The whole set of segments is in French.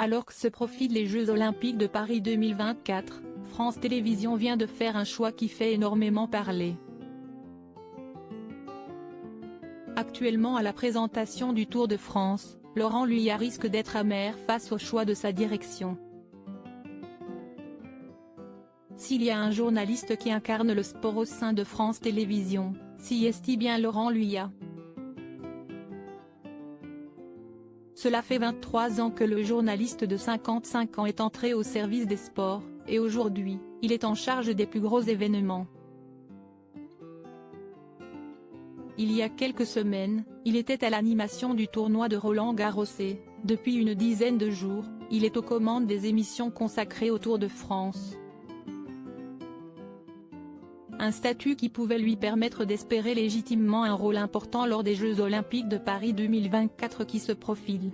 Alors que se profilent les Jeux Olympiques de Paris 2024, France Télévisions vient de faire un choix qui fait énormément parler. Actuellement à la présentation du Tour de France, Laurent Luyat risque d'être amer face au choix de sa direction. S'il y a un journaliste qui incarne le sport au sein de France Télévisions, si est-il bien Laurent Luyat. Cela fait 23 ans que le journaliste de 55 ans est entré au service des sports, et aujourd'hui, il est en charge des plus gros événements. Il y a quelques semaines, il était à l'animation du tournoi de Roland-Garros et, depuis une dizaine de jours, il est aux commandes des émissions consacrées au Tour de France. Un statut qui pouvait lui permettre d'espérer légitimement un rôle important lors des Jeux Olympiques de Paris 2024 qui se profilent.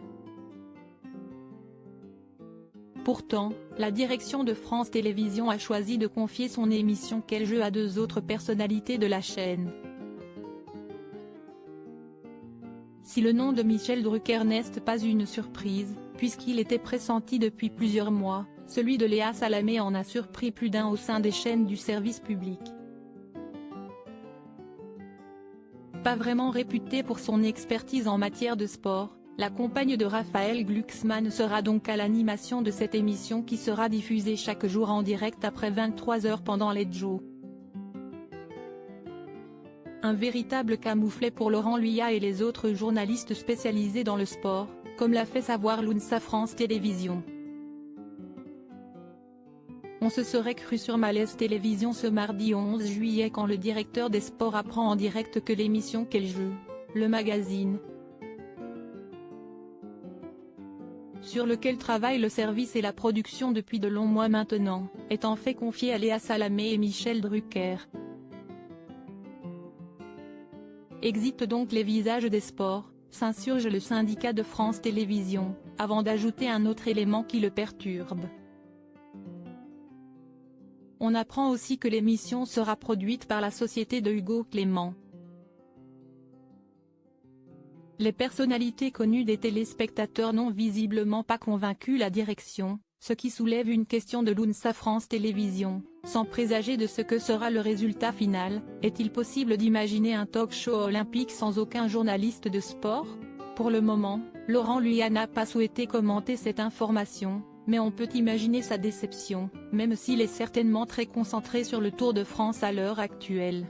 Pourtant, la direction de France Télévisions a choisi de confier son émission Quel jeu à deux autres personnalités de la chaîne. Si le nom de Michel Drucker n'est pas une surprise, puisqu'il était pressenti depuis plusieurs mois, celui de Léa Salamé en a surpris plus d'un au sein des chaînes du service public. Pas vraiment réputée pour son expertise en matière de sport, la compagne de Raphaël Glucksmann sera donc à l'animation de cette émission qui sera diffusée chaque jour en direct après 23 h pendant les JO. Un véritable camouflet pour Laurent Luyat et les autres journalistes spécialisés dans le sport, comme l'a fait savoir l'UNSA France Télévisions. On se serait cru sur Malaise Télévision ce mardi 11 juillet quand le directeur des sports apprend en direct que l'émission Quel jeu, le magazine, sur lequel travaille le service et la production depuis de longs mois maintenant, est en fait confiée à Léa Salamé et Michel Drucker. Exit donc les visages des sports, s'insurge le syndicat de France Télévisions, avant d'ajouter un autre élément qui le perturbe. On apprend aussi que l'émission sera produite par la société de Hugo Clément. Les personnalités connues des téléspectateurs n'ont visiblement pas convaincu la direction, ce qui soulève une question de l'UNSA France Télévisions, sans présager de ce que sera le résultat final. Est-il possible d'imaginer un talk-show olympique sans aucun journaliste de sport? Pour le moment, Laurent Luyat n'a pas souhaité commenter cette information, mais on peut imaginer sa déception, même s'il est certainement très concentré sur le Tour de France à l'heure actuelle.